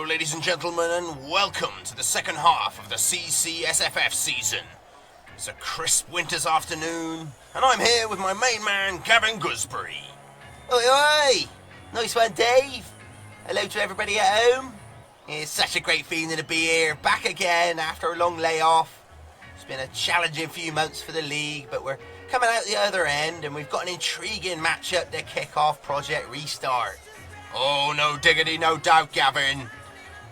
Hello, ladies and gentlemen, and welcome to the second half of the CCSFF season. It's a crisp winter's afternoon, and I'm here with my main man, Gavin Gooseberry. Oi, oi! Nice one, Dave. Hello to everybody at home. It's such a great feeling to be here, back again after a long layoff. It's been a challenging few months for the league, but we're coming out the other end, and we've got an intriguing matchup to kick off Project Restart. Oh, no diggity, no doubt, Gavin.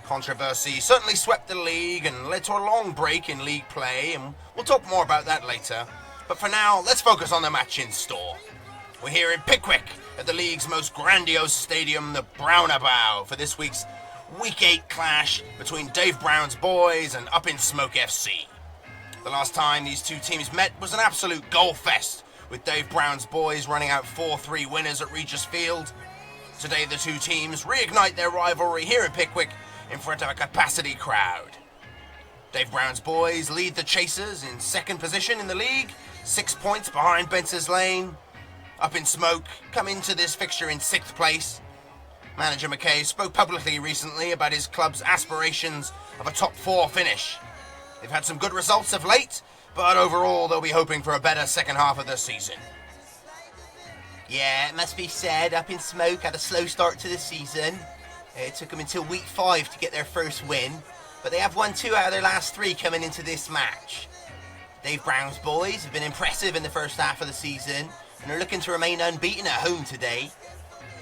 Controversy certainly swept the league and led to a long break in league play, and we'll talk more about that later. But for now, let's focus on the match in store. We're here in Pickwick at the league's most grandiose stadium, the Brownabout, for this week's Week 8 clash between Dave Brown's boys and Up in Smoke FC. The last time these two teams met was an absolute goal fest, with Dave Brown's boys running out 4-3 winners at Regis Field. Today the two teams reignite their rivalry here in Pickwick in front of a capacity crowd. Dave Brown's boys lead the Chasers in second position in the league, 6 points behind Benson's Lane. Up in Smoke come into this fixture in 6th place. Manager McKay spoke publicly recently about his club's aspirations of a top 4 finish. They've had some good results of late, but overall they'll be hoping for a better second half of the season. Yeah, it must be said, Up in Smoke had a slow start to the season. It took them until week 5 to get their first win, but they have won 2 out of their last 3 coming into this match. Dave Brown's boys have been impressive in the first half of the season and are looking to remain unbeaten at home today.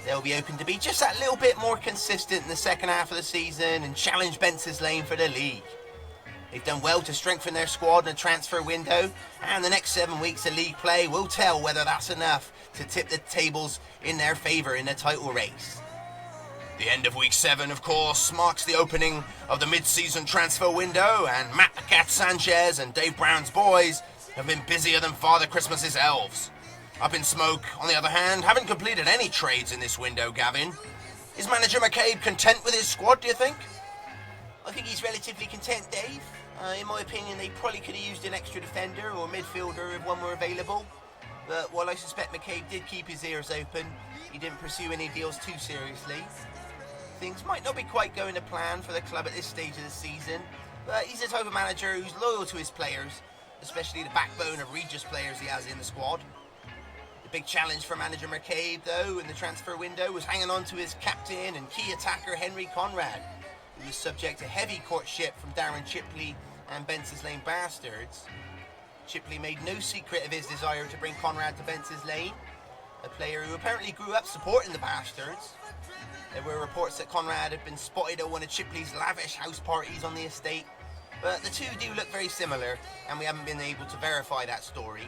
They'll be hoping to be just that little bit more consistent in the second half of the season and challenge Benson's Lane for the league. They've done well to strengthen their squad in the transfer window, and the next 7 weeks of league play will tell whether that's enough to tip the tables in their favour in the title race. The end of week 7, of course, marks the opening of the mid-season transfer window, and Matt the Cat Sanchez and Dave Brown's boys have been busier than Father Christmas's elves. Up in Smoke, on the other hand, haven't completed any trades in this window, Gavin. Is manager McCabe content with his squad, do you think? I think he's relatively content, Dave. In my opinion, they probably could have used an extra defender or midfielder if one were available. But while I suspect McCabe did keep his ears open, he didn't pursue any deals too seriously. Things might not be quite going to plan for the club at this stage of the season, but he's the type of manager who's loyal to his players, especially the backbone of Regis players he has in the squad. The big challenge for manager McCabe, though, in the transfer window was hanging on to his captain and key attacker Henry Conrad, who was subject to heavy courtship from Darren Chipley and Benson's Lane Bastards. Chipley made no secret of his desire to bring Conrad to Benson's Lane, a player who apparently grew up supporting the Bastards. There were reports that Conrad had been spotted at one of Chipley's lavish house parties on the estate, but the two do look very similar, and we haven't been able to verify that story.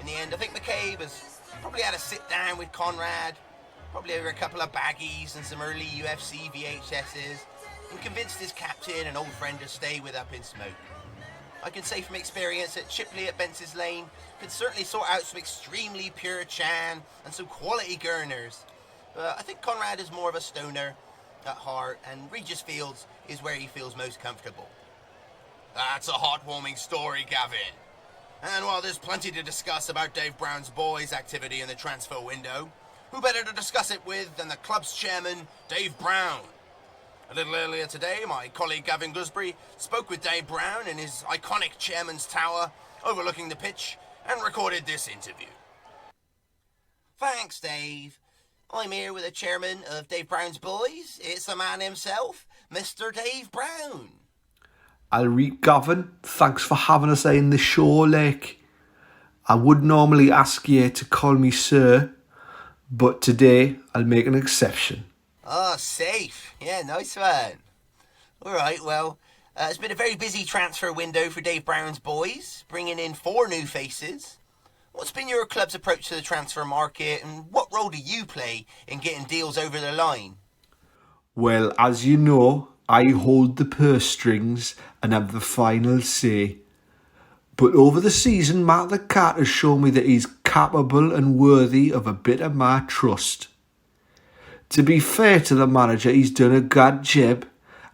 In the end, I think McCabe has probably had a sit down with Conrad, probably over a couple of baggies and some early UFC VHSs, and convinced his captain and old friend to stay with Up in Smoke. I can say from experience that Chipley at Benson's Lane could certainly sort out some extremely pure Chan and some quality Gurners. But I think Conrad is more of a stoner at heart, and Regis Fields is where he feels most comfortable. That's a heartwarming story, Gavin. And while there's plenty to discuss about Dave Brown's boys' activity in the transfer window, who better to discuss it with than the club's chairman, Dave Brown? A little earlier today, my colleague Gavin Gooseberry spoke with Dave Brown in his iconic chairman's tower overlooking the pitch and recorded this interview. Thanks, Dave. I'm here with the chairman of Dave Brown's boys. It's the man himself, Mr. Dave Brown. Alright, Gavin, thanks for having us in the show, like. I would normally ask you to call me sir, but today I'll make an exception. Oh, safe. Yeah, nice one. Alright, well, it's been a very busy transfer window for Dave Brown's boys, bringing in 4 new faces. What's been your club's approach to the transfer market, and what role do you play in getting deals over the line? Well, as you know, I hold the purse strings and have the final say. But over the season, Matt the Cat has shown me that he's capable and worthy of a bit of my trust. To be fair to the manager, he's done a good job,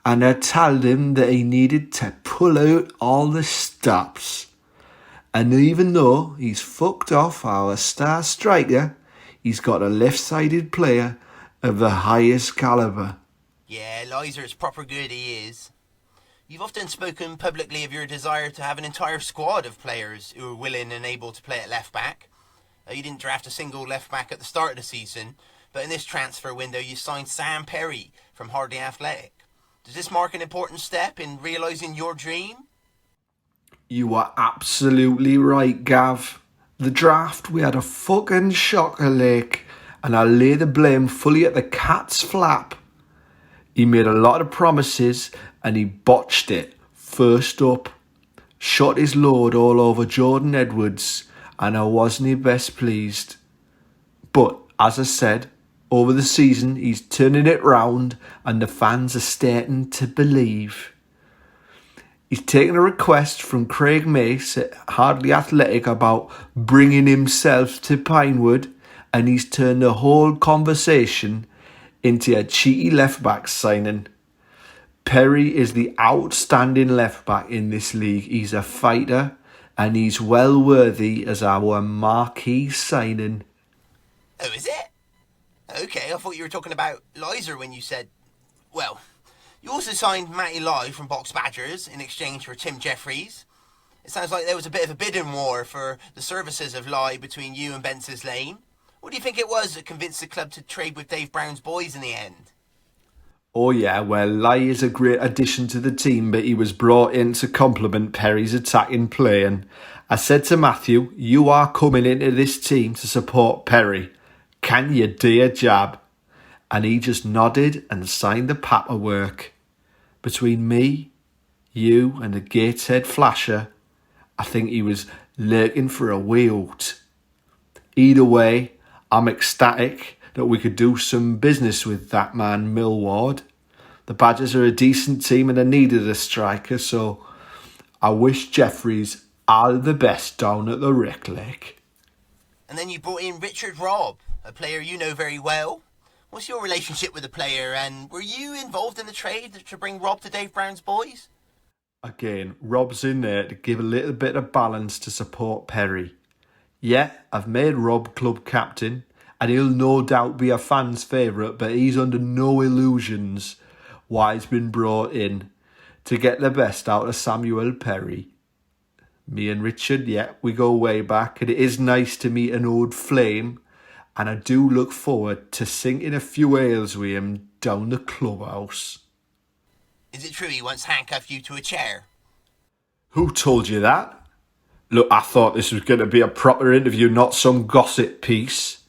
and I told him that he needed to pull out all the stops. And even though he's fucked off our star striker, he's got a left-sided player of the highest calibre. Yeah, Liser's proper good, he is. You've often spoken publicly of your desire to have an entire squad of players who are willing and able to play at left back. You didn't draft a single left back at the start of the season, but in this transfer window you signed Sam Perry from Hardley Athletic. Does this mark an important step in realising your dream? You are absolutely right, Gav. The draft, we had a fucking shocker, Lake, and I lay the blame fully at the cat's flap. He made a lot of promises and he botched it. First up, shot his load all over Jordan Edwards, and I wasn't best pleased. But, as I said, over the season he's turning it round and the fans are starting to believe. He's taken a request from Craig Mace at Hardley Athletic about bringing himself to Pinewood, and he's turned the whole conversation into a cheeky left-back signing. Perry is the outstanding left-back in this league. He's a fighter and he's well worthy as our marquee signing. Oh, is it? Okay, I thought you were talking about Liser when you said... Well, you also signed Matty Lai from Box Badgers in exchange for Tim Jeffries. It sounds like there was a bit of a bidding war for the services of Lai between you and Bence's Lane. What do you think it was that convinced the club to trade with Dave Brown's boys in the end? Oh yeah, well, Lai is a great addition to the team, but he was brought in to complement Perry's attacking play, and I said to Matthew, you are coming into this team to support Perry. Can you do a job? And he just nodded and signed the paperwork. Between me, you and the Gateshead Flasher, I think he was lurking for a way out. Either way, I'm ecstatic that we could do some business with that man Millward. The Badgers are a decent team and they needed a striker, so I wish Jeffries all the best down at the Rec Lake. And then you brought in Richard Robb, a player you know very well. What's your relationship with the player, and were you involved in the trade to bring Rob to Dave Brown's boys? Again, Rob's in there to give a little bit of balance to support Perry. Yeah, I've made Rob club captain, and he'll no doubt be a fan's favourite, but he's under no illusions why he's been brought in to get the best out of Samuel Perry. Me and Richard, yeah, we go way back, and it is nice to meet an old flame, and I do look forward to sinking a few ales with him down the clubhouse. Is it true he once handcuffed you to a chair? Who told you that? Look, I thought this was going to be a proper interview, not some gossip piece.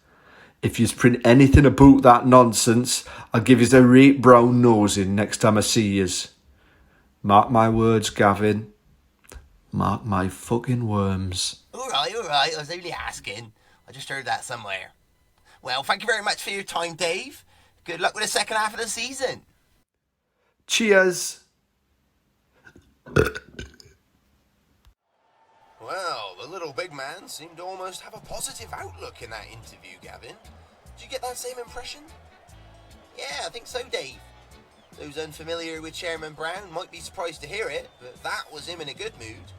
If you print anything about that nonsense, I'll give you a right brown nosing next time I see yous. Mark my words, Gavin. Mark my fucking worms. All right, I was only asking. I just heard that somewhere. Well, thank you very much for your time, Dave. Good luck with the second half of the season. Cheers. Well, the little big man seemed to almost have a positive outlook in that interview, Gavin. Did you get that same impression? Yeah, I think so, Dave. Those unfamiliar with Chairman Brown might be surprised to hear it, but that was him in a good mood.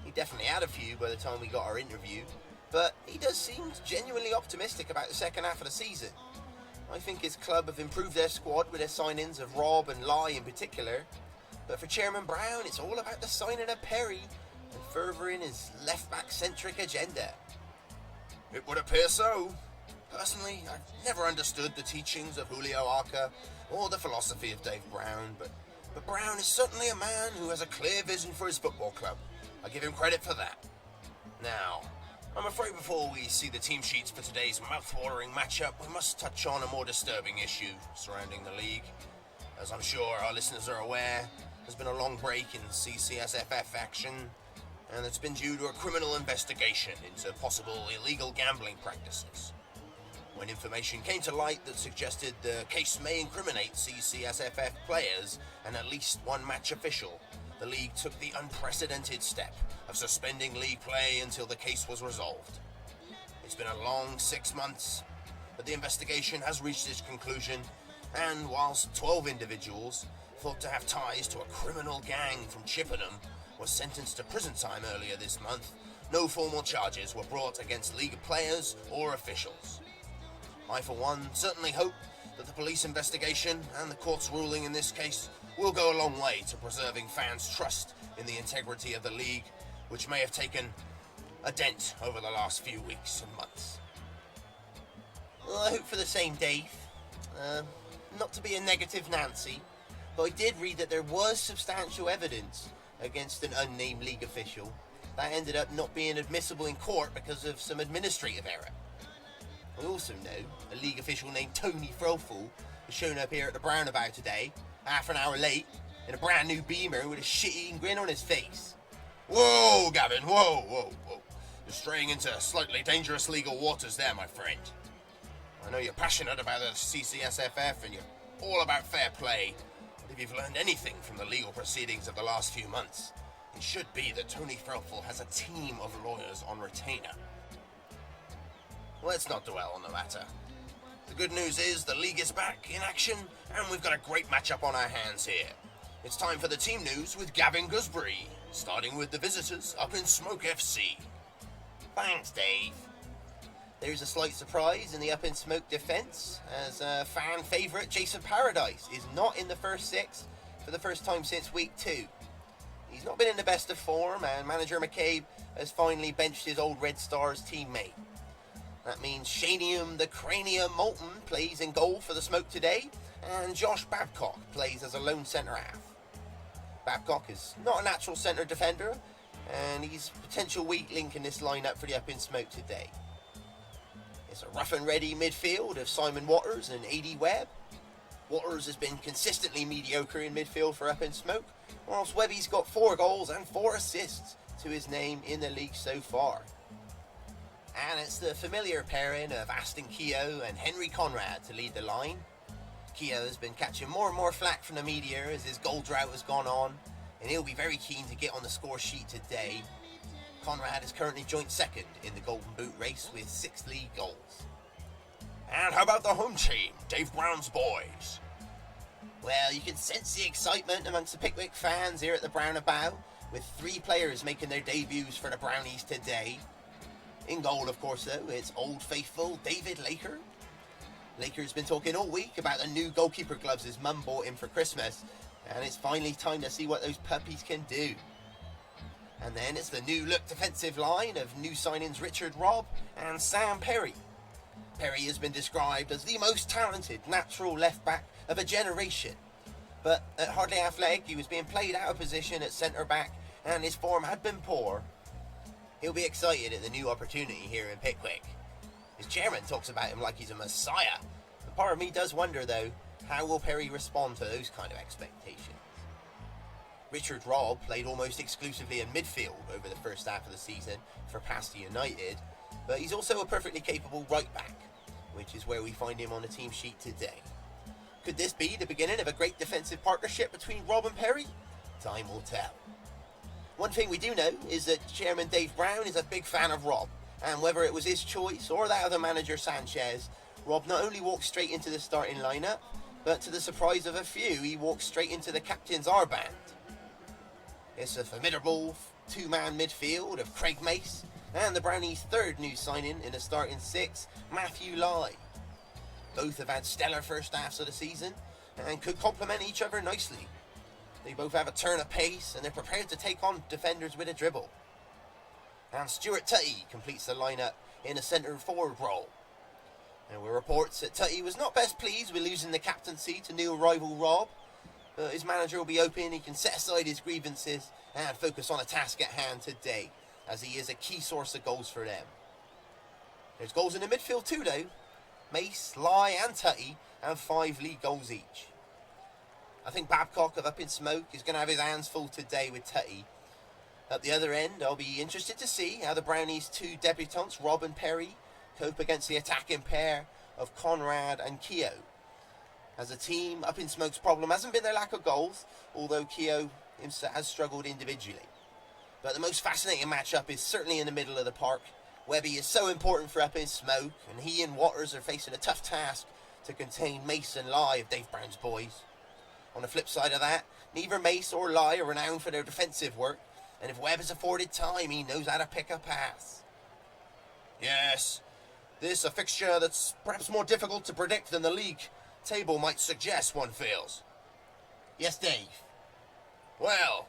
He definitely had a few by the time we got our interview, but he does seem genuinely optimistic about the second half of the season. I think his club have improved their squad with their signings of Rob and Lai in particular, but for Chairman Brown, it's all about the signing of Perry and furthering his left-back-centric agenda. It would appear so. Personally, I've never understood the teachings of Julio Arca or the philosophy of Dave Brown, but Brown is certainly a man who has a clear vision for his football club. I give him credit for that. Now, I'm afraid before we see the team sheets for today's mouth-watering matchup, we must touch on a more disturbing issue surrounding the league. As I'm sure our listeners are aware, there's been a long break in CCSFF action, and it's been due to a criminal investigation into possible illegal gambling practices. When information came to light that suggested the case may incriminate CCSFF players and at least one match official, the league took the unprecedented step of suspending league play until the case was resolved. It's been a long 6 months, but the investigation has reached its conclusion, and whilst 12 individuals thought to have ties to a criminal gang from Chippenham was sentenced to prison time earlier this month, no formal charges were brought against league players or officials. I, for one, certainly hope that the police investigation and the court's ruling in this case will go a long way to preserving fans' trust in the integrity of the league, which may have taken a dent over the last few weeks and months. Well, I hope for the same, Dave. Not to be a negative Nancy, but I did read that there was substantial evidence against an unnamed league official that ended up not being admissible in court because of some administrative error. I also know a league official named Tony Frofel has shown up here at the Brownabout today, half an hour late, in a brand new Beamer with a shit-eating grin on his face. Whoa, Gavin, whoa. You're straying into slightly dangerous legal waters there, my friend. I know you're passionate about the CCSFF and you're all about fair play, but if you've learned anything from the legal proceedings of the last few months, it should be that Tony Frofel has a team of lawyers on retainer. Let's not dwell on the matter. The good news is the league is back in action and we've got a great matchup on our hands here. It's time for the team news with Gavin Gooseberry, starting with the visitors Up in Smoke FC. Thanks, Dave. There's a slight surprise in the Up in Smoke defence, as fan favourite Jason Paradise is not in the first six for the first time since week 2. He's not been in the best of form, and manager McCabe has finally benched his old Red Stars teammate. That means Shanium the Cranium Moulton plays in goal for the Smoke today, and Josh Babcock plays as a lone centre half. Babcock is not a natural centre defender, and he's a potential weak link in this lineup for the Up in Smoke today. It's a rough and ready midfield of Simon Waters and AD Webb. Waters has been consistently mediocre in midfield for Up in Smoke, whilst Webby's got 4 goals and 4 assists to his name in the league so far. And it's the familiar pairing of Aston Keogh and Henry Conrad to lead the line. Keogh has been catching more and more flack from the media as his goal drought has gone on, and he'll be very keen to get on the score sheet today. Conrad is currently joint second in the Golden Boot race with 6 league goals. And how about the home team, Dave Brown's boys? Well, you can sense the excitement amongst the Pickwick fans here at the Brownabout, with 3 players making their debuts for the Brownies today. In goal, of course, though, it's Old Faithful David Laker. Laker's been talking all week about the new goalkeeper gloves his mum bought him for Christmas, and it's finally time to see what those puppies can do. And then it's the new look defensive line of new signings Richard Robb and Sam Perry. Perry has been described as the most talented natural left back of a generation, but at hardly half leg he was being played out of position at centre back and his form had been poor. He'll be excited at the new opportunity here in Pickwick. His chairman talks about him like he's a messiah, and part of me does wonder though, how will Perry respond to those kind of expectations? Richard Robb played almost exclusively in midfield over the first half of the season for Pasty United, but he's also a perfectly capable right back, which is where we find him on the team sheet today. Could this be the beginning of a great defensive partnership between Robb and Perry? Time will tell. One thing we do know is that Chairman Dave Brown is a big fan of Robb, and whether it was his choice or that of the manager Sanchez, Robb not only walked straight into the starting lineup, but to the surprise of a few, he walked straight into the captain's R-band. It's a formidable 2-man midfield of Craig Mace and the Brownies' 3rd new signing in the starting 6, Matthew Lai. Both have had stellar first halves of the season and could complement each other nicely. They both have a turn of pace and they're prepared to take on defenders with a dribble. And Stuart Tutty completes the lineup in a centre forward role. There were reports that Tutty was not best pleased with losing the captaincy to new rival Robb, but his manager will be open, he can set aside his grievances and focus on a task at hand today, as he is a key source of goals for them. There's goals in the midfield too though. Mace, Lai and Tutty have 5 league goals each. I think Babcock of Up in Smoke is going to have his hands full today with Tutty. At the other end, I'll be interested to see how the Brownies' 2 debutants, Robb and Perry, cope against the attacking pair of Conrad and Keogh. As a team, Up in Smoke's problem hasn't been their lack of goals, although Keogh has struggled individually. But the most fascinating matchup is certainly in the middle of the park. Webby is so important for Up in Smoke, and he and Waters are facing a tough task to contain Mace and Lai of Dave Brown's boys. On the flip side of that, neither Mace or Lai are renowned for their defensive work, and if Webb is afforded time, he knows how to pick a pass. Yes, this a fixture that's perhaps more difficult to predict than the league, table might suggest, one feels. Yes, Dave. Well,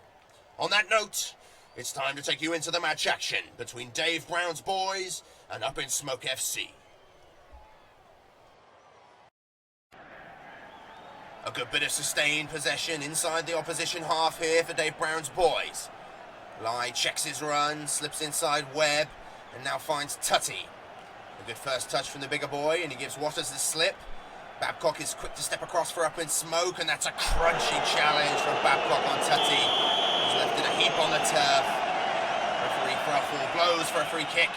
on that note, it's time to take you into the match action between Dave Brown's boys and Up in Smoke FC. A good bit of sustained possession inside the opposition half here for Dave Brown's boys. Lai checks his run, slips inside Webb, and now finds Tutty. A good first touch from the bigger boy, and he gives Waters the slip. Babcock is quick to step across for Up in Smoke, and that's a crunchy challenge from Babcock on Tutty, who's left in a heap on the turf. Referee Fruffle blows for a free kick.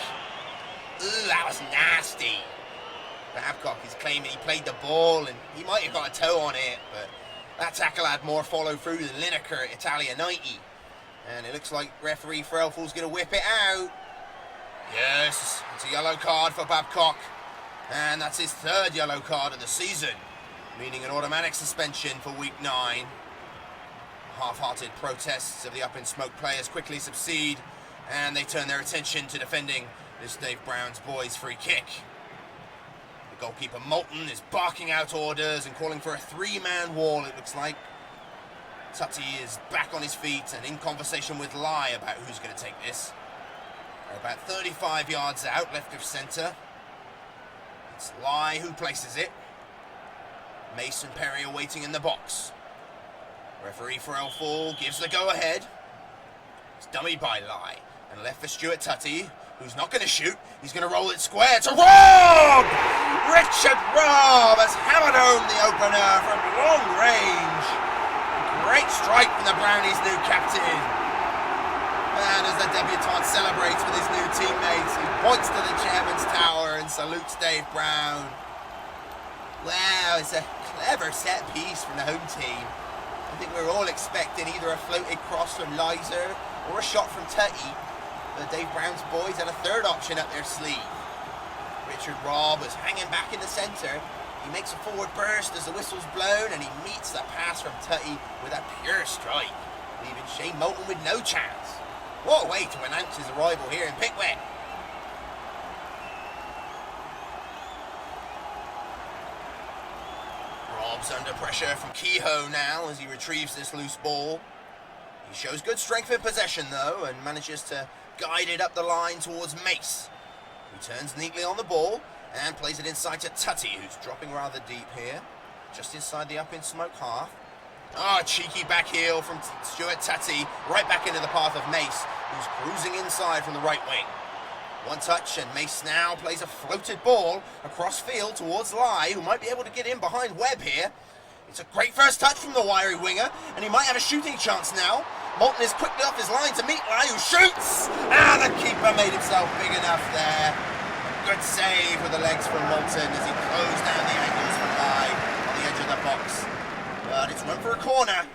Ooh, that was nasty. Babcock is claiming he played the ball, and he might have got a toe on it, but that tackle had more follow through than Lineker at Italia 90. And it looks like referee Fruffle's going to whip it out. Yes, it's a yellow card for Babcock. And that's his third yellow card of the season, meaning an automatic suspension for week 9. Half-hearted protests of the Up in Smoke players quickly subside, and they turn their attention to defending this Dave Brown's boys free kick. The goalkeeper Moulton is barking out orders and calling for a 3-man wall, it looks like. Tutty is back on his feet and in conversation with Lai about who's going to take this. They're about 35 yards out, left of centre. It's Lai who places it. Mace and Perry are waiting in the box. Referee Fruffle gives the go-ahead. It's dummied by Lai and left for Stuart Tutty, who's not going to shoot. He's going to roll it square to Rob! Richard Rob has hammered home the opener from long range. Great strike from the Brownies' new captain. And as the debutant celebrates with his new teammates, he points to the chairman's tower and salutes Dave Brown. Wow, it's a clever set piece from the home team. I think we're all expecting either a floated cross from Lizer or a shot from Tutty, but Dave Brown's boys had a third option up their sleeve. Richard Robb is hanging back in the centre. He makes a forward burst as the whistle's blown, and he meets the pass from Tutty with a pure strike, leaving Shane Moulton with no chance. What a way to announce his arrival here in Pickwick. Rob's under pressure from Kehoe now as he retrieves this loose ball. He shows good strength in possession though and manages to guide it up the line towards Mace, who turns neatly on the ball and plays it inside to Tutty, who's dropping rather deep here, just inside the Up in Smoke half. Cheeky back heel from Stuart Tutty, right back into the path of Mace, who's cruising inside from the right wing. One touch and Mace now plays a floated ball across field towards Lai, who might be able to get in behind Webb here. It's a great first touch from the wiry winger, and he might have a shooting chance now. Moulton is quickly off his line to meet Lai, who shoots! And the keeper made himself big enough there. Good save with the legs from Moulton as he closed down the angles for Lai on the edge of the box. But it's run for a corner.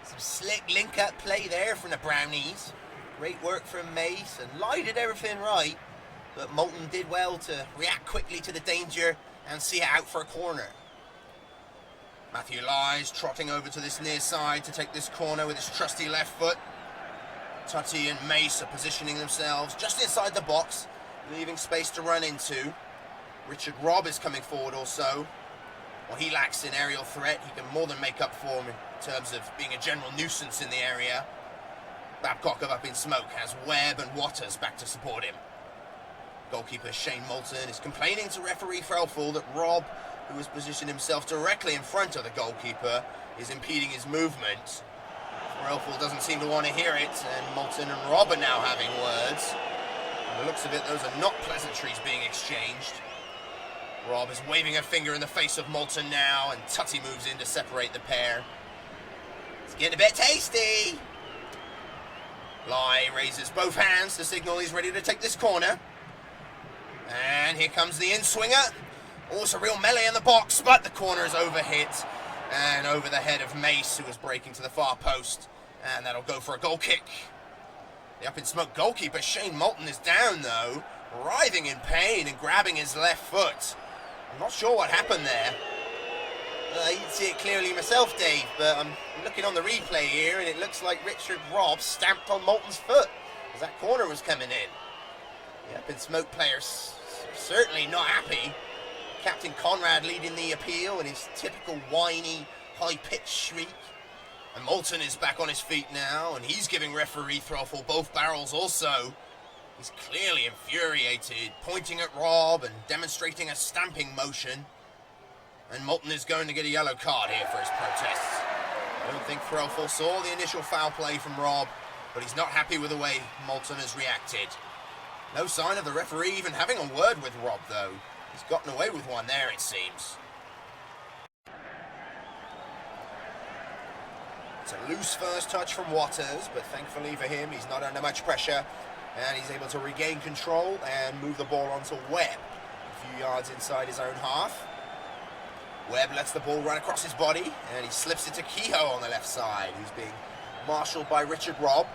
Some slick link-up play there from the Brownies. Great work from Mace, and Lai did everything right. But Moulton did well to react quickly to the danger and see it out for a corner. Matthew Lyes trotting over to this near side to take this corner with his trusty left foot. Tutty and Mace are positioning themselves just inside the box, leaving space to run into. Richard Robb is coming forward also. While he lacks in aerial threat, he can more than make up for him in terms of being a general nuisance in the area. Babcock of Up in Smoke has Webb and Waters back to support him. Goalkeeper Shane Moulton is complaining to referee Fruffle that Robb, who has positioned himself directly in front of the goalkeeper, is impeding his movement. Fruffle doesn't seem to want to hear it, and Moulton and Robb are now having words. By the looks of it, those are not pleasantries being exchanged. Robb is waving a finger in the face of Moulton now, and Tutty moves in to separate the pair. It's getting a bit tasty. Lai raises both hands to signal he's ready to take this corner. And here comes the in-swinger. Also real melee in the box, but the corner is overhit and over the head of Mace, who is breaking to the far post. And that'll go for a goal kick. The Up in Smoke goalkeeper, Shane Moulton, is down though, writhing in pain and grabbing his left foot. I'm not sure what happened there. I didn't see it clearly myself, Dave, but I'm looking on the replay here, and it looks like Richard Robb stamped on Moulton's foot as that corner was coming in. The Up in Smoke players certainly not happy. Captain Conrad leading the appeal in his typical whiny, high-pitched shriek. And Moulton is back on his feet now, and he's giving referee Throttle both barrels also. He's clearly infuriated, pointing at Rob and demonstrating a stamping motion. And Moulton is going to get a yellow card here for his protests. I don't think Throttle saw the initial foul play from Rob, but he's not happy with the way Moulton has reacted. No sign of the referee even having a word with Rob, though. He's gotten away with one there, it seems. It's a loose first touch from Waters, but thankfully for him, he's not under much pressure, and he's able to regain control and move the ball onto Webb, a few yards inside his own half. Webb lets the ball run across his body, and he slips it to Kehoe on the left side, who's being marshalled by Richard Robb.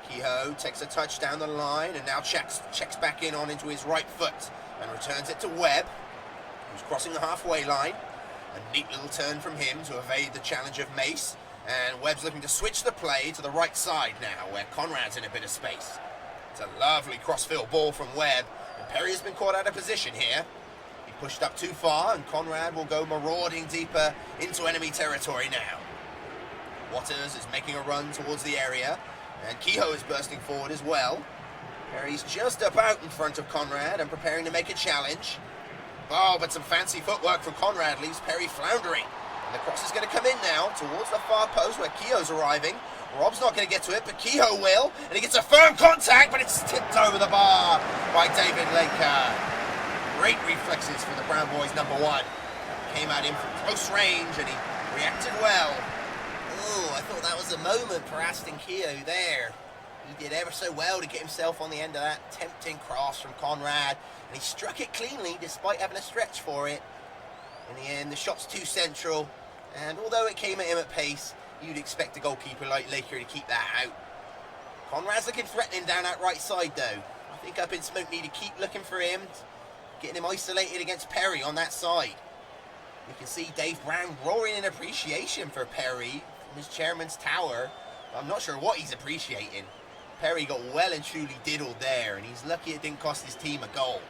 Kehoe takes a touch down the line, and now checks back in on into his right foot, and returns it to Webb, who's crossing the halfway line. A neat little turn from him to evade the challenge of Mace. And Webb's looking to switch the play to the right side now, where Conrad's in a bit of space. It's a lovely crossfield ball from Webb, and Perry has been caught out of position here. He pushed up too far, and Conrad will go marauding deeper into enemy territory now. Waters is making a run towards the area, and Kehoe is bursting forward as well. Perry's just about in front of Conrad and preparing to make a challenge. Oh, but some fancy footwork from Conrad leaves Perry floundering. And the cross is going to come in now towards the far post where Kehoe's arriving. Rob's not going to get to it, but Kehoe will. And he gets a firm contact, but it's tipped over the bar by David Laker. Great reflexes for the Brown Boys number one. Came at him from close range and he reacted well. Oh, I thought that was a moment for Aston Kehoe there. He did ever so well to get himself on the end of that tempting cross from Conrad. And he struck it cleanly despite having a stretch for it. In the end, the shot's too central, and although it came at him at pace, you'd expect a goalkeeper like Laker to keep that out. Conrad's looking threatening down that right side, though. I think Up in Smoke need to keep looking for him, getting him isolated against Perry on that side. You can see Dave Brown roaring in appreciation for Perry from his chairman's tower. I'm not sure what he's appreciating. Perry got well and truly diddled there, and he's lucky it didn't cost his team a goal.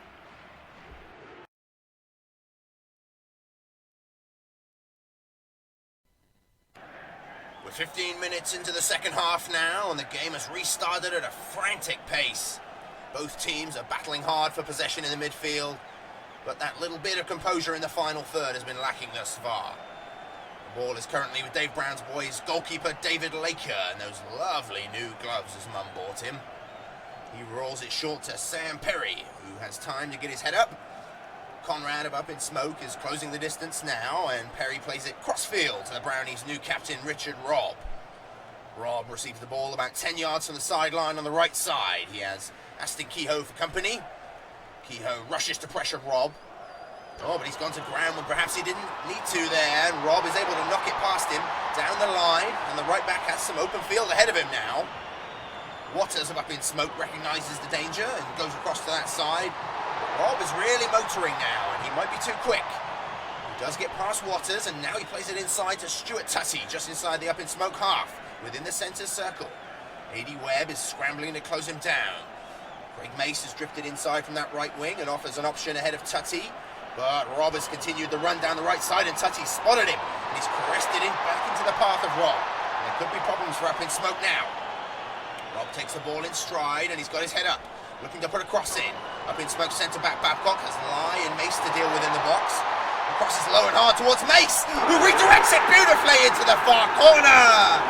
We're 15 minutes into the second half now, and the game has restarted at a frantic pace. Both teams are battling hard for possession in the midfield, but that little bit of composure in the final third has been lacking thus far. The ball is currently with Dave Brown's boys goalkeeper David Laker, and those lovely new gloves his mum bought him. He rolls it short to Sam Perry, who has time to get his head up. Conrad of Up in Smoke is closing the distance now, and Perry plays it crossfield to the Brownies' new captain, Richard Robb. Robb receives the ball about 10 yards from the sideline on the right side. He has Aston Kehoe for company. Kehoe rushes to pressure Robb. Oh, but he's gone to ground when perhaps he didn't need to there, and Robb is able to knock it past him down the line, and the right back has some open field ahead of him now. Waters of Up in Smoke recognises the danger and goes across to that side. Robb is really motoring now, and he might be too quick. He does get past Waters, and now he plays it inside to Stuart Tutty, just inside the Up in Smoke half, within the centre circle. A.D. Webb is scrambling to close him down. Craig Mace has drifted inside from that right wing and offers an option ahead of Tutty, but Robb has continued the run down the right side, and Tutty spotted him, and he's caressed it in back into the path of Robb. There could be problems for Up in Smoke now. Robb takes the ball in stride, and he's got his head up, looking to put a cross in. Up in Smoke centre-back Babcock has Lai and Mace to deal with in the box. The cross is low and hard towards Mace, who redirects it beautifully into the far corner.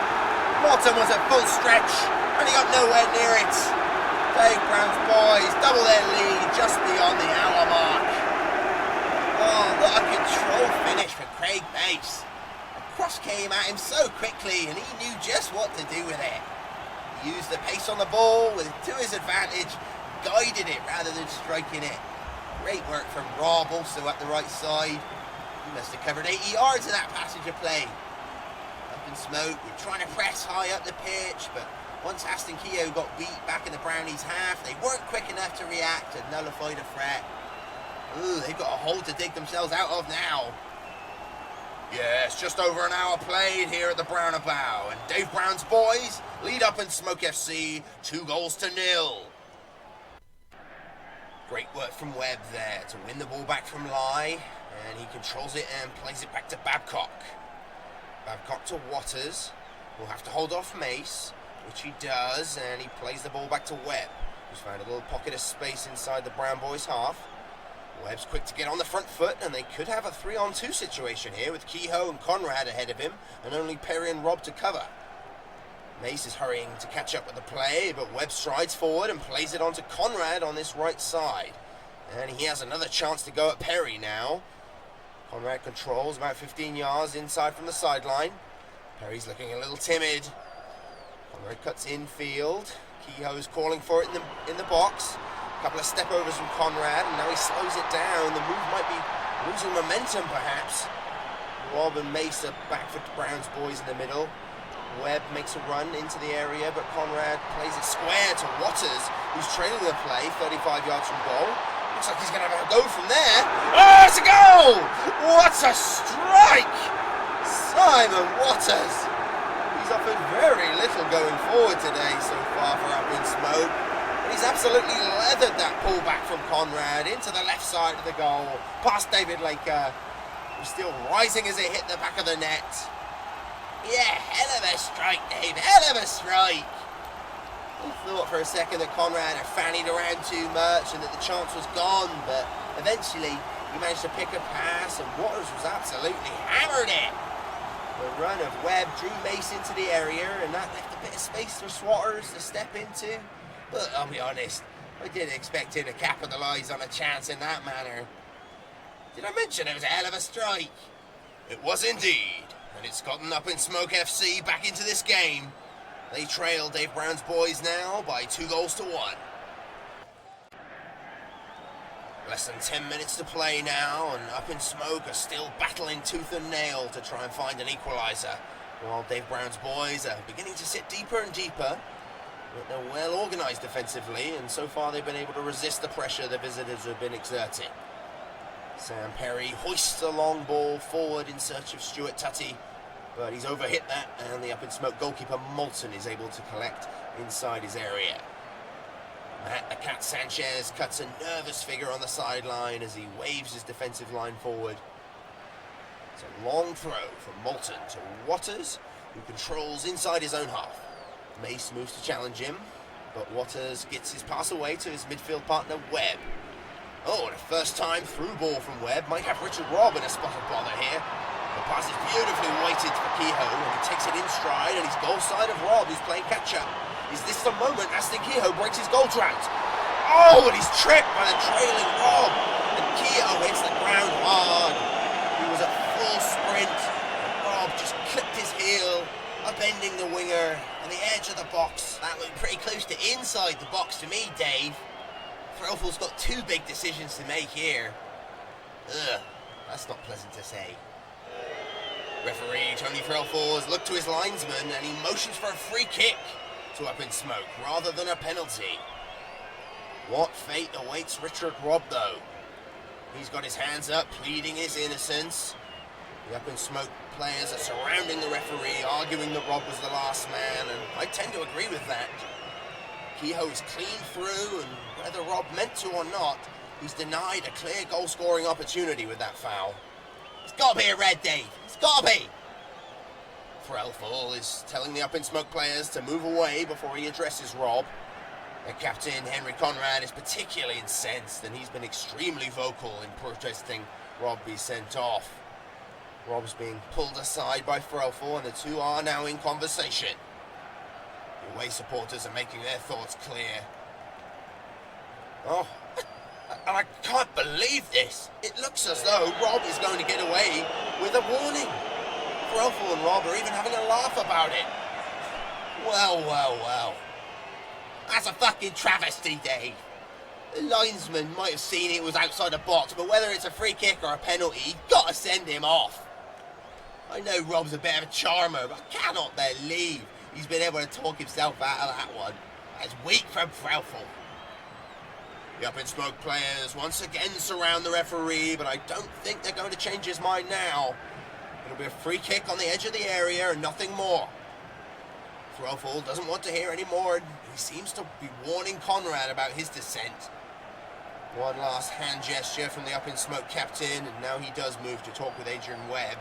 Morton was at full stretch, and he got nowhere near it. Dave Brown's boys double their lead just beyond the hour mark. Oh, what a control finish for Craig Mace. The cross came at him so quickly, and he knew just what to do with it. He used the pace on the ball to his advantage, guided it rather than striking it. Great work from Robb, also at the right side. He must have covered 80 yards in that passage of play. Up in Smoke, we're trying to press high up the pitch, but once Aston Kehoe got beat back in the Brownies' half, they weren't quick enough to react and nullify the threat. Ooh, they've got a hole to dig themselves out of now. Yes, just over an hour played here at the Brownabout, and Dave Brown's boys lead Up in Smoke FC 2-0. Great work from Webb there to win the ball back from Lai, and he controls it and plays it back to Babcock. Babcock to Waters, will have to hold off Mace, which he does, and he plays the ball back to Webb, who's found a little pocket of space inside the Brown boys' half. Webb's quick to get on the front foot, and they could have a 3-on-2 situation here with Kehoe and Conrad ahead of him, and only Perry and Robb to cover. Mace is hurrying to catch up with the play, but Webb strides forward and plays it onto Conrad on this right side. And he has another chance to go at Perry now. Conrad controls about 15 yards inside from the sideline. Perry's looking a little timid. Conrad cuts infield. Kehoe's calling for it in the box. A couple of step overs from Conrad, and now he slows it down. The move might be losing momentum, perhaps. Robb and Mace are back for Brown's boys in the middle. Webb makes a run into the area, but Conrad plays it square to Waters, who's trailing the play 35 yards from goal. Looks like he's going to have a go from there. Oh, it's a goal! What a strike! Simon Waters. He's offered very little going forward today so far for Up in Smoke. But he's absolutely leathered that pullback from Conrad into the left side of the goal, past David Laker, who's still rising as it hit the back of the net. Yeah, hell of a strike, Dave. Hell of a strike. I thought for a second that Conrad had fannied around too much and that the chance was gone, but eventually he managed to pick a pass and Waters was absolutely hammered it. The run of Webb drew Mace into the area, and that left a bit of space for Swatters to step into. But I'll be honest, I didn't expect him to capitalise on a chance in that manner. Did I mention it was a hell of a strike? It was indeed. And it's gotten Up in Smoke FC back into this game. They trail Dave Brown's boys now by 2-1. Less than 10 minutes to play now, and Up in Smoke are still battling tooth and nail to try and find an equaliser. While Dave Brown's boys are beginning to sit deeper and deeper, but they're well organised defensively, and so far they've been able to resist the pressure the visitors have been exerting. Sam Perry hoists a long ball forward in search of Stuart Tutty, but he's overhit that, and the Up in Smoke goalkeeper Moulton is able to collect inside his area. Matt the Cat Sanchez cuts a nervous figure on the sideline as he waves his defensive line forward. It's a long throw from Moulton to Waters, who controls inside his own half. Mace moves to challenge him, but Waters gets his pass away to his midfield partner Webb. Oh, the first time through ball from Webb might have Richard Robb in a spot of bother here. The pass is beautifully weighted for Kehoe, and he takes it in stride, and he's goal side of Robb, who's playing catch-up. Is this the moment Aston Kehoe breaks his goal drought? Oh, and he's tripped by the trailing Robb, and Kehoe hits the ground hard. He was at full sprint, and Robb just clipped his heel, upending the winger on the edge of the box. That looked pretty close to inside the box to me, Dave. Threlfall's got two big decisions to make here. Ugh, that's not pleasant to say. Referee Tony Threlfall has looked to his linesman and he motions for a free kick to Up in Smoke rather than a penalty. What fate awaits Richard Robb though? He's got his hands up, pleading his innocence. The Up in Smoke players are surrounding the referee, arguing that Robb was the last man, and I tend to agree with that. Kehoe is clean through, and whether Robb meant to or not, he's denied a clear goal-scoring opportunity with that foul. It's got to be a red, Dave. It's got to be. Threlfall is telling the Up in Smoke players to move away before he addresses Robb. Their captain, Henry Conrad, is particularly incensed, and he's been extremely vocal in protesting Robb be sent off. Robb's being pulled aside by Threlfall, and the two are now in conversation. The away supporters are making their thoughts clear. Oh, and I can't believe this. It looks as though Robb is going to get away with a warning. Threlfall and Robb are even having a laugh about it. Well, well, well. That's a fucking travesty, Dave. The linesman might have seen it was outside the box, but whether it's a free kick or a penalty, you've got to send him off. I know Robb's a bit of a charmer, but I cannot believe he's been able to talk himself out of that one. That's weak from Threlfall. The Up in Smoke players once again surround the referee, but I don't think they're going to change his mind now. It'll be a free kick on the edge of the area and nothing more. Threlfall doesn't want to hear any more. He seems to be warning Conrad about his dissent. One last hand gesture from the Up in Smoke captain, and now he does move to talk with Adrian Webb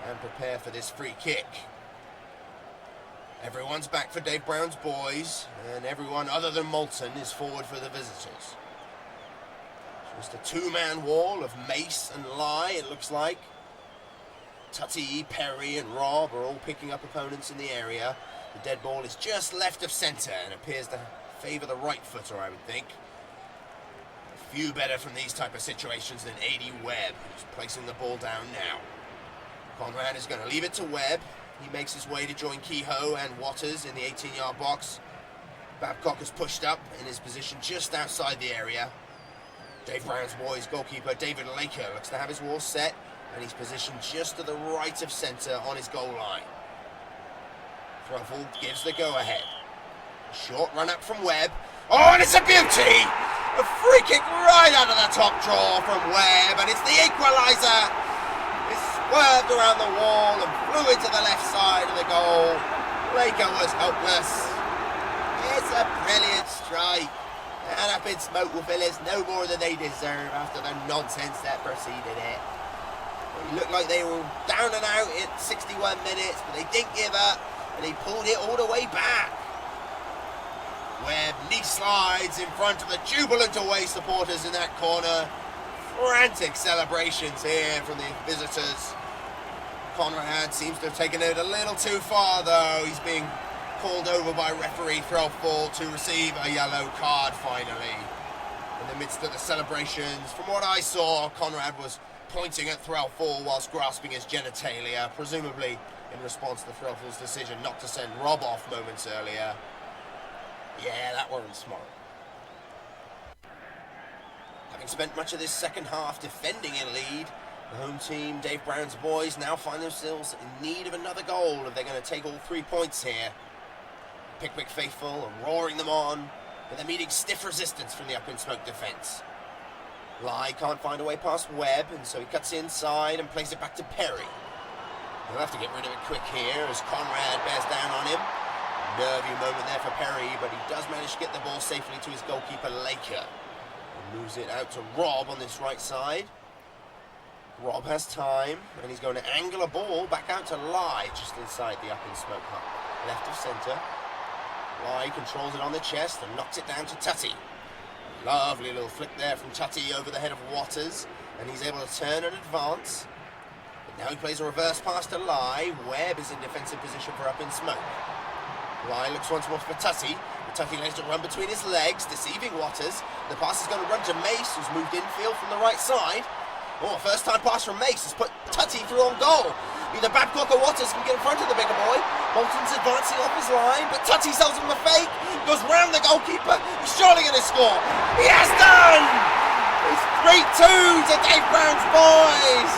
and prepare for this free kick. Everyone's back for Dave Brown's boys, and everyone other than Moulton is forward for the visitors. Just a two-man wall of Mace and Lai, it looks like. Tutty, Perry and Rob are all picking up opponents in the area. The dead ball is just left of centre and appears to favour the right footer, I would think. A few better from these type of situations than A.D. Webb, who's placing the ball down now. Conrad is going to leave it to Webb. He makes his way to join Kehoe and Waters in the 18-yard box. Babcock is pushed up in his position just outside the area. Dave Brown's boys goalkeeper David Laker looks to have his wall set, and he's positioned just to the right of centre on his goal line. Threlfall gives the go-ahead. A short run-up from Webb. Oh, and it's a beauty! A free kick right out of the top drawer from Webb, and it's the equaliser! It swerved around the wall and flew into the left side of the goal. Laker was hopeless. It's a brilliant strike. And Up in Smoke will feel it's no more than they deserve after the nonsense that preceded it. It looked like they were down and out in 61 minutes, but they didn't give up, and they pulled it all the way back. Webb knee slides in front of the jubilant away supporters in that corner. Frantic celebrations here from the visitors. Conrad seems to have taken it a little too far, though. He's being called over by referee Threlfall to receive a yellow card finally. In the midst of the celebrations, from what I saw, Conrad was pointing at Threlfall whilst grasping his genitalia, presumably in response to Threlfall's decision not to send Rob off moments earlier. Yeah, that weren't smart. Having spent much of this second half defending in lead, the home team, Dave Brown's boys, now find themselves in need of another goal if they're going to take all 3 points here. Pickwick faithful are roaring them on, but they're meeting stiff resistance from the Up in Smoke defence. Lai can't find a way past Webb, and so he cuts inside and plays it back to Perry. He'll have to get rid of it quick here as Conrad bears down on him. Nervy moment there for Perry, but he does manage to get the ball safely to his goalkeeper Laker. He moves it out to Rob on this right side. Rob has time, and he's going to angle a ball back out to Lai just inside the Up in Smoke hut. Left of centre. Lai controls it on the chest and knocks it down to Tutty. Lovely little flick there from Tutty over the head of Waters, and he's able to turn and advance. But now he plays a reverse pass to Lai. Webb is in defensive position for Up in Smoke. Lai looks once more for Tutty, but Tutty lets it run between his legs, deceiving Waters. The pass is going to run to Mace, who's moved infield from the right side. Oh, a first-time pass from Mace has put Tutty through on goal. Either Babcock or Waters can get in front of the bigger boy. Moulton's advancing off his line, but Tutty sells him the fake. Goes round the goalkeeper. He's surely going to score. He has done! It's 3-2 to Dave Brown's boys.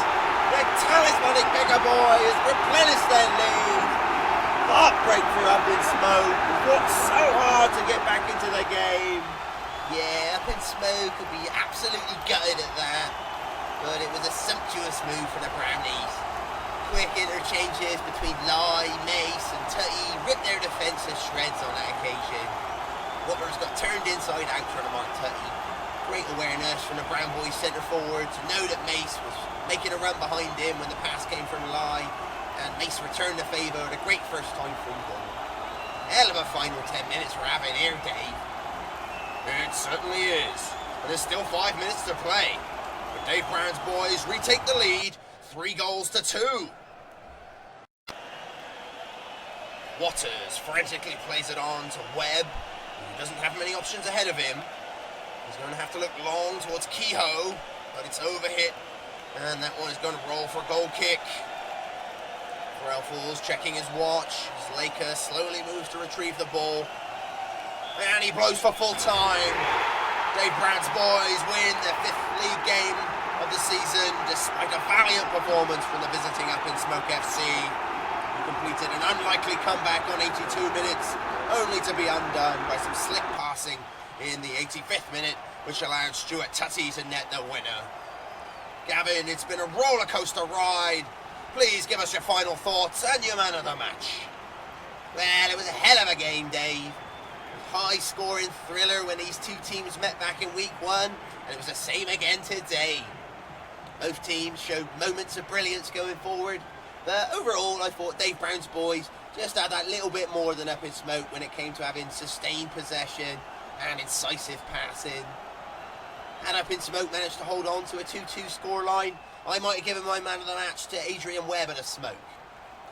The talismanic bigger boy has replenished their lead. Heartbreak for Up in Smoke. Worked so hard to get back into the game. Yeah, Up in Smoke could be absolutely gutted at that. But it was a sumptuous move for the Brownies. Quick interchanges between Lai, Mace and Tutty ripped their defence to shreds on that occasion. Waters got turned inside out for the mark Tutty. Great awareness from the Brown boys centre forward to know that Mace was making a run behind him when the pass came from Lai, and Mace returned the favour with a great first time free goal. Hell of a final 10 minutes we're having here, Dave. It certainly is. But there's still 5 minutes to play. But Dave Brown's boys retake the lead, 3-2. Waters frantically plays it on to Webb, who doesn't have many options ahead of him. He's going to have to look long towards Kehoe, but it's overhit, and that one is going to roll for a goal kick. Threlfall's checking his watch as Laker slowly moves to retrieve the ball, and he blows for full time. Dave Brown's boys win their 5th league game of the season, despite a valiant performance from the visiting Up in Smoke FC, who completed an unlikely comeback on 82 minutes, only to be undone by some slick passing in the 85th minute, which allowed Stuart Tutty to net the winner. Gavin, it's been a roller coaster ride. Please give us your final thoughts and your man of the match. Well, it was a hell of a game, Dave. High-scoring thriller when these two teams met back in week 1. and it was the same again today. Both teams showed moments of brilliance going forward, but overall I thought Dave Brown's boys just had that little bit more than up in smoke when it came to having sustained possession and incisive passing. Had Up in Smoke managed to hold on to a 2-2 scoreline, I might have given my man of the match to Adrian Webb at a smoke.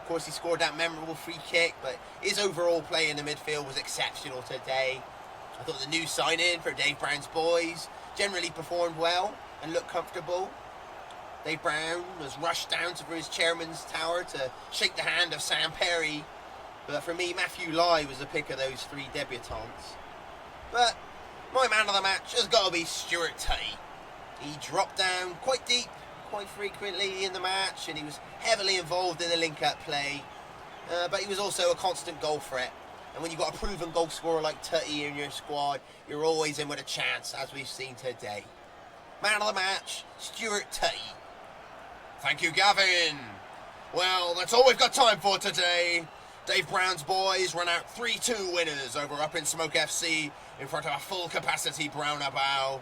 Of course, he scored that memorable free kick, but his overall play in the midfield was exceptional today. I thought the new sign-in for Dave Brown's boys generally performed well and looked comfortable. Dave Brown was rushed down to his chairman's tower to shake the hand of Sam Perry, but for me, Matthew Lai was the pick of those three debutants. But my man of the match has got to be Stuart Tutty. He dropped down quite deep, quite frequently in the match, and he was heavily involved in the link-up play, but he was also a constant goal threat. And when you've got a proven goal scorer like Tutty in your squad, you're always in with a chance, as we've seen today. Man of the match, Stuart Tutty. Thank you, Gavin. Well, that's all we've got time for today. Dave Brown's boys run out 3-2 winners over Up in Smoke FC in front of a full-capacity Brownabow.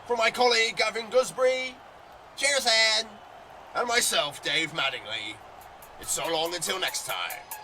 From my colleague, Gavin Gusbury, Cheers, Anne. and myself, Dave Mattingly, it's so long until next time.